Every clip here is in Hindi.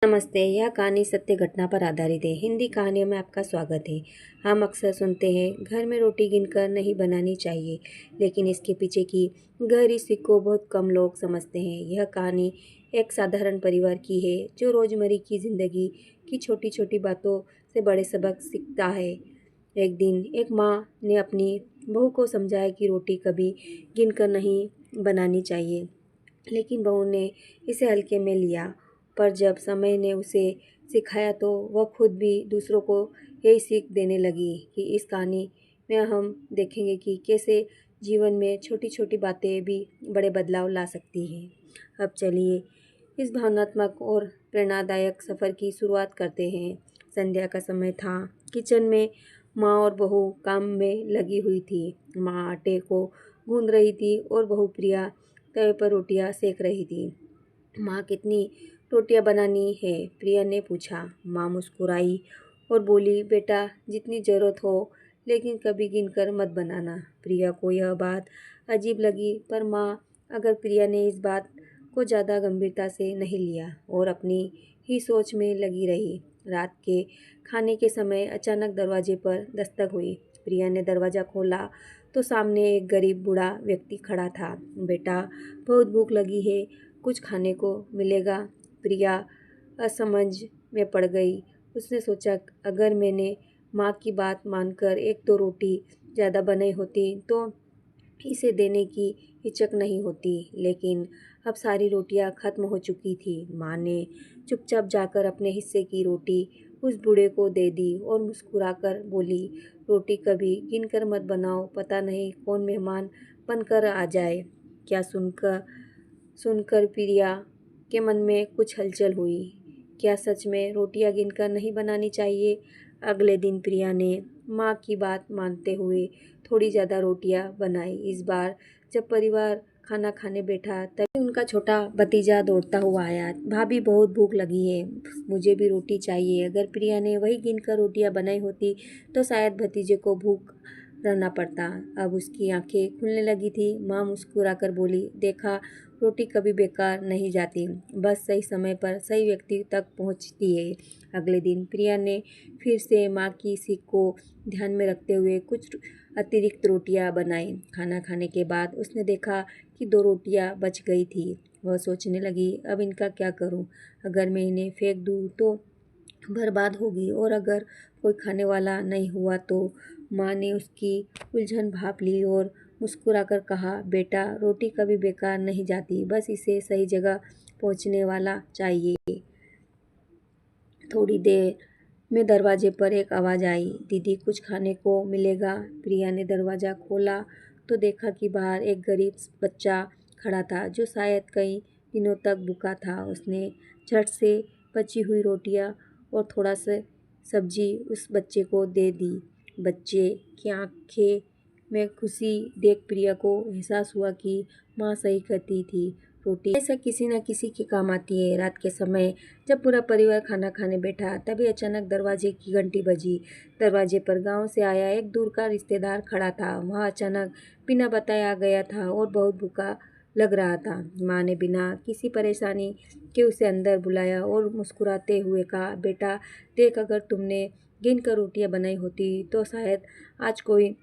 नमस्ते। यह कहानी सत्य घटना पर आधारित है। हिंदी कहानियों में आपका स्वागत है। हम अक्सर सुनते हैं घर में रोटी गिनकर नहीं बनानी चाहिए, लेकिन इसके पीछे की गहरी सीख को बहुत कम लोग समझते हैं। यह कहानी एक साधारण परिवार की है जो रोजमर्रा की जिंदगी की छोटी छोटी बातों से बड़े सबक सीखता है। एक दिन एक माँ ने अपनी बहू को समझाया कि रोटी कभी गिनकर नहीं बनानी चाहिए, लेकिन बहू ने इसे हल्के में लिया। पर जब समय ने उसे सिखाया तो वह खुद भी दूसरों को यही सीख देने लगी। कि इस कहानी में हम देखेंगे कि कैसे जीवन में छोटी छोटी बातें भी बड़े बदलाव ला सकती हैं। अब चलिए इस भावनात्मक और प्रेरणादायक सफ़र की शुरुआत करते हैं। संध्या का समय था। किचन में माँ और बहू काम में लगी हुई थी। माँ आटे को गूंद रही थी और बहू प्रिया तवे पर रोटियां सेक रही थी। माँ, कितनी रोटियां बनानी है? प्रिया ने पूछा। माँ मुस्कुराई और बोली, बेटा जितनी ज़रूरत हो, लेकिन कभी गिनकर मत बनाना। प्रिया को यह बात अजीब लगी, पर माँ अगर प्रिया ने इस बात को ज़्यादा गंभीरता से नहीं लिया और अपनी ही सोच में लगी रही। रात के खाने के समय अचानक दरवाजे पर दस्तक हुई। प्रिया ने दरवाज़ा खोला तो सामने एक गरीब बूढ़ा व्यक्ति खड़ा था। बेटा, बहुत भूख लगी है, कुछ खाने को मिलेगा? प्रिया असमझ में पड़ गई। उसने सोचा, अगर मैंने माँ की बात मानकर एक दो रोटी ज़्यादा बनाई होती तो इसे देने की हिचक नहीं होती, लेकिन अब सारी रोटियां खत्म हो चुकी थी। माँ ने चुपचाप जाकर अपने हिस्से की रोटी उस बूढ़े को दे दी और मुस्कुराकर बोली, रोटी कभी गिनकर मत बनाओ, पता नहीं कौन मेहमान बनकर आ जाए। क्या सुनकर सुनकर प्रिया के मन में कुछ हलचल हुई। क्या सच में रोटियां गिनकर नहीं बनानी चाहिए? अगले दिन प्रिया ने माँ की बात मानते हुए थोड़ी ज़्यादा रोटियां बनाई। इस बार जब परिवार खाना खाने बैठा तभी उनका छोटा भतीजा दौड़ता हुआ आया। भाभी, बहुत भूख लगी है, मुझे भी रोटी चाहिए। अगर प्रिया ने वही गिनकर रोटियां बनाई होती तो शायद भतीजे को भूख रहना पड़ता। अब उसकी आंखें खुलने लगी थी। माँ मुस्कुराकर बोली, देखा, रोटी कभी बेकार नहीं जाती, बस सही समय पर सही व्यक्ति तक पहुंचती है। अगले दिन प्रिया ने फिर से माँ की सीख को ध्यान में रखते हुए कुछ अतिरिक्त रोटियां बनाई। खाना खाने के बाद उसने देखा कि दो रोटियां बच गई थी। वह सोचने लगी, अब इनका क्या करूं? अगर मैं इन्हें फेंक दूं तो बर्बाद होगी, और अगर कोई खाने वाला नहीं हुआ तो? माँ ने उसकी उलझन भाप ली और मुस्कुराकर कहा, बेटा, रोटी कभी बेकार नहीं जाती, बस इसे सही जगह पहुंचने वाला चाहिए। थोड़ी देर में दरवाजे पर एक आवाज़ आई, दीदी, कुछ खाने को मिलेगा? प्रिया ने दरवाज़ा खोला तो देखा कि बाहर एक गरीब बच्चा खड़ा था जो शायद कई दिनों तक भूखा था। उसने झट से बची हुई रोटियां और थोड़ा सा सब्जी उस बच्चे को दे दी। बच्चे की आंखें में खुशी देख प्रिया को एहसास हुआ कि माँ सही कहती थी, रोटी ऐसा किसी न किसी के काम आती है। रात के समय जब पूरा परिवार खाना खाने बैठा तभी अचानक दरवाजे की घंटी बजी। दरवाजे पर गांव से आया एक दूर का रिश्तेदार खड़ा था। वह अचानक बिना बताए आ गया था और बहुत भूखा लग रहा था। माँ ने बिना किसी परेशानी के उसे अंदर बुलाया और मुस्कुराते हुए कहा, बेटा देख, अगर तुमने गिन कर रोटियां बनाई होती तो शायद आज कोई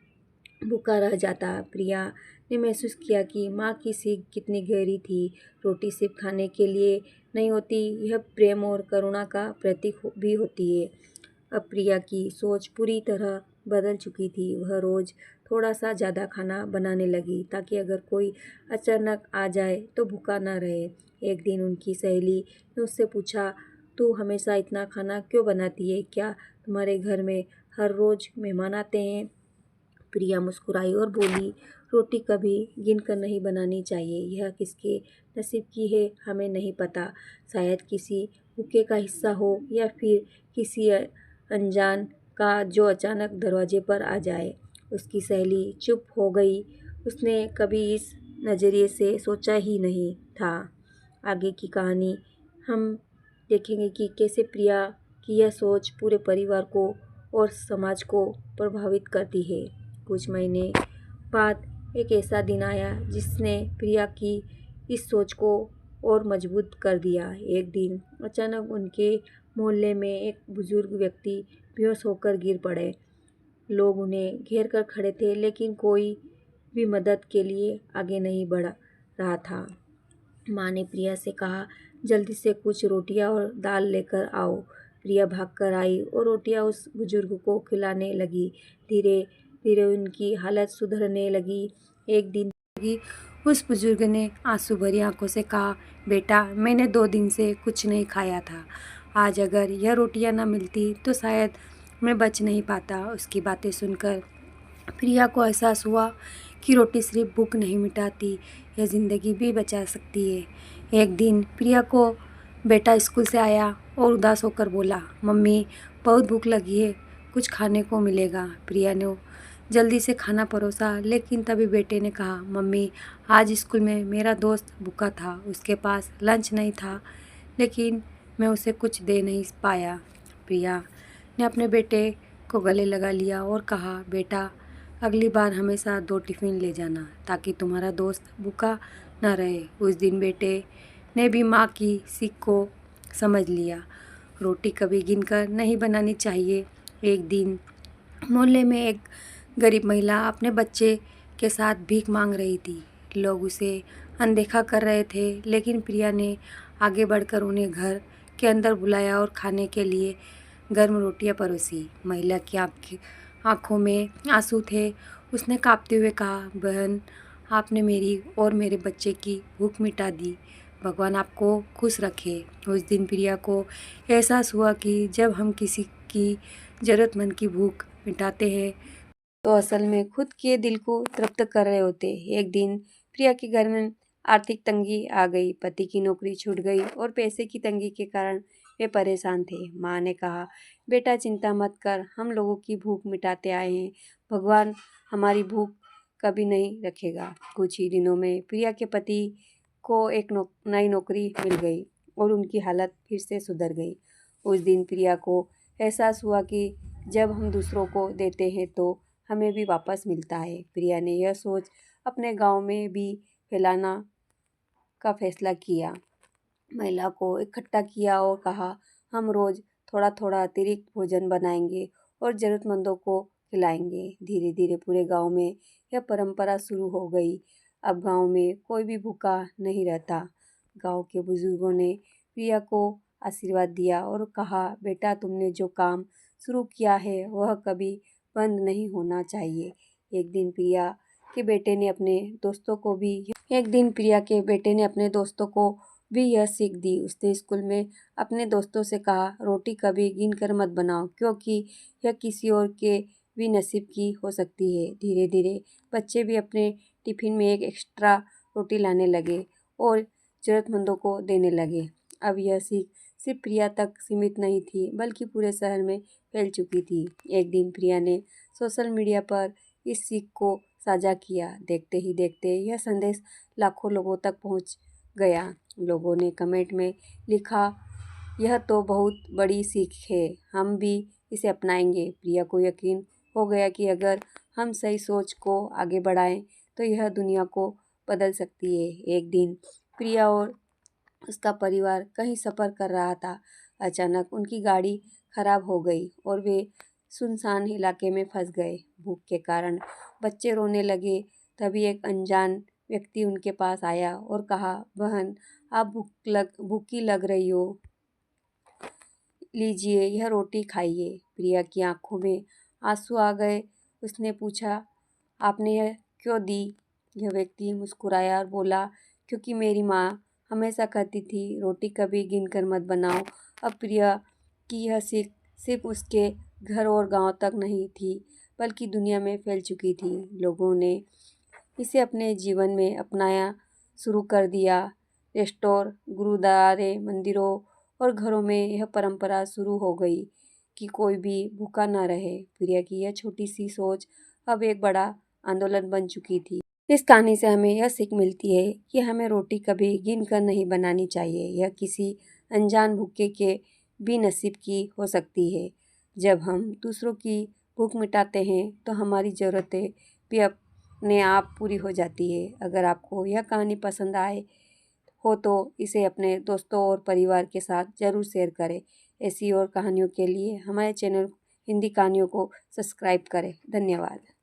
भूखा रह जाता। प्रिया ने महसूस किया कि माँ की सीख कितनी गहरी थी। रोटी सिर्फ खाने के लिए नहीं होती, यह प्रेम और करुणा का प्रतीक भी होती है। अब प्रिया की सोच पूरी तरह बदल चुकी थी। वह रोज़ थोड़ा सा ज़्यादा खाना बनाने लगी ताकि अगर कोई अचानक आ जाए तो भूखा ना रहे। एक दिन उनकी सहेली ने उससे पूछा, तू हमेशा इतना खाना क्यों बनाती है? क्या तुम्हारे घर में हर रोज़ मेहमान आते हैं? प्रिया मुस्कुराई और बोली, रोटी कभी गिनकर नहीं बनानी चाहिए। यह किसके नसीब की है हमें नहीं पता। शायद किसी भूखे का हिस्सा हो या फिर किसी अनजान का जो अचानक दरवाजे पर आ जाए। उसकी सहेली चुप हो गई। उसने कभी इस नज़रिए से सोचा ही नहीं था। आगे की कहानी हम देखेंगे कि कैसे प्रिया की यह सोच पूरे परिवार को और समाज को प्रभावित करती है। कुछ महीने बाद एक ऐसा दिन आया जिसने प्रिया की इस सोच को और मजबूत कर दिया। एक दिन अचानक उनके मोहल्ले में एक बुजुर्ग व्यक्ति बेहोश होकर गिर पड़े। लोग उन्हें घेर कर खड़े थे, लेकिन कोई भी मदद के लिए आगे नहीं बढ़ रहा था। माँ ने प्रिया से कहा, जल्दी से कुछ रोटियां और दाल लेकर आओ। प्रिया भागकर आई और रोटियां उस बुजुर्ग को खिलाने लगी। धीरे धीरे उनकी हालत सुधरने लगी। एक दिन उस बुजुर्ग ने आंसू भरी आंखों से कहा, बेटा, मैंने 2 दिन से कुछ नहीं खाया था। आज अगर यह रोटियां न मिलती तो शायद मैं बच नहीं पाता। उसकी बातें सुनकर प्रिया को एहसास हुआ कि रोटी सिर्फ भूख नहीं मिटाती, यह ज़िंदगी भी बचा सकती है। एक दिन प्रिया को बेटा स्कूल से आया और उदास होकर बोला, मम्मी, बहुत भूख लगी है, कुछ खाने को मिलेगा। प्रिया ने जल्दी से खाना परोसा, लेकिन तभी बेटे ने कहा, मम्मी, आज स्कूल में मेरा दोस्त भूखा था, उसके पास लंच नहीं था, लेकिन मैं उसे कुछ दे नहीं पाया। प्रिया ने अपने बेटे को गले लगा लिया और कहा, बेटा, अगली बार हमेशा 2 टिफ़िन ले जाना ताकि तुम्हारा दोस्त भूखा न रहे। उस दिन बेटे ने भी माँ की सीख को समझ लिया। रोटी कभी गिनकर नहीं बनानी चाहिए। एक दिन मोहल्ले में एक गरीब महिला अपने बच्चे के साथ भीख मांग रही थी। लोग उसे अनदेखा कर रहे थे, लेकिन प्रिया ने आगे बढ़कर उन्हें घर के अंदर बुलाया और खाने के लिए गर्म रोटियां परोसी। महिला की आंखों में आंसू थे। उसने कांपते हुए कहा, बहन, आपने मेरी और मेरे बच्चे की भूख मिटा दी। भगवान आपको खुश रखे। उस दिन प्रिया को एहसास हुआ कि जब हम किसी की ज़रूरतमंद की भूख मिटाते हैं तो असल में खुद के दिल को तृप्त कर रहे होते। एक दिन प्रिया के घर में आर्थिक तंगी आ गई। पति की नौकरी छूट गई और पैसे की तंगी के कारण वे परेशान थे। माँ ने कहा, बेटा, चिंता मत कर, हम लोगों की भूख मिटाते आए हैं, भगवान हमारी भूख कभी नहीं रखेगा। कुछ ही दिनों में प्रिया के पति को एक नई नौकरी मिल गई और उनकी हालत फिर से सुधर गई। उस दिन प्रिया को एहसास हुआ कि जब हम दूसरों को देते हैं तो हमें भी वापस मिलता है। प्रिया ने यह सोच अपने गांव में भी फैलाना का फैसला किया। महिला को इकट्ठा किया और कहा, हम रोज़ थोड़ा थोड़ा अतिरिक्त भोजन बनाएंगे और ज़रूरतमंदों को खिलाएंगे। धीरे धीरे पूरे गांव में यह परंपरा शुरू हो गई। अब गांव में कोई भी भूखा नहीं रहता। गांव के बुजुर्गों ने प्रिया को आशीर्वाद दिया और कहा, बेटा, तुमने जो काम शुरू किया है वह कभी बंद नहीं होना चाहिए। एक दिन प्रिया के बेटे ने अपने दोस्तों को भी यह सीख दी। उसने स्कूल में अपने दोस्तों से कहा, रोटी कभी गिन कर मत बनाओ, क्योंकि यह किसी और के भी नसीब की हो सकती है। धीरे धीरे बच्चे भी अपने टिफिन में एक एक्स्ट्रा रोटी लाने लगे और ज़रूरतमंदों को देने लगे। अब यह सीख सिर्फ प्रिया तक सीमित नहीं थी, बल्कि पूरे शहर में फैल चुकी थी। एक दिन प्रिया ने सोशल मीडिया पर इस सीख को साझा किया। देखते ही देखते यह संदेश लाखों लोगों तक पहुंच गया। लोगों ने कमेंट में लिखा, यह तो बहुत बड़ी सीख है, हम भी इसे अपनाएंगे। प्रिया को यकीन हो गया कि अगर हम सही सोच को आगे बढ़ाएं तो यह दुनिया को बदल सकती है। एक दिन प्रिया और उसका परिवार कहीं सफ़र कर रहा था। अचानक उनकी गाड़ी खराब हो गई और वे सुनसान इलाके में फंस गए। भूख के कारण बच्चे रोने लगे। तभी एक अनजान व्यक्ति उनके पास आया और कहा, बहन, आप भूखी लग रही हो, लीजिए यह रोटी खाइए। प्रिया की आंखों में आंसू आ गए। उसने पूछा, आपने यह क्यों दी? यह व्यक्ति मुस्कुराया और बोला, क्योंकि मेरी माँ हमेशा कहती थी, रोटी कभी गिन कर मत बनाओ। अब प्रिया की यह सीख सिर्फ उसके घर और गांव तक नहीं थी, बल्कि दुनिया में फैल चुकी थी। लोगों ने इसे अपने जीवन में अपनाया शुरू कर दिया। रेस्टोर, गुरुद्वारे, मंदिरों और घरों में यह परंपरा शुरू हो गई कि कोई भी भूखा न रहे। प्रिया की यह छोटी सी सोच अब एक बड़ा आंदोलन बन चुकी थी। इस कहानी से हमें यह सीख मिलती है कि हमें रोटी कभी गिन कर नहीं बनानी चाहिए। यह किसी अनजान भूखे के भी नसीब की हो सकती है। जब हम दूसरों की भूख मिटाते हैं तो हमारी ज़रूरतें भी अपने आप पूरी हो जाती है। अगर आपको यह कहानी पसंद आए हो तो इसे अपने दोस्तों और परिवार के साथ ज़रूर शेयर करें। ऐसी और कहानियों के लिए हमारे चैनल हिंदी कहानियों को सब्सक्राइब करें। धन्यवाद।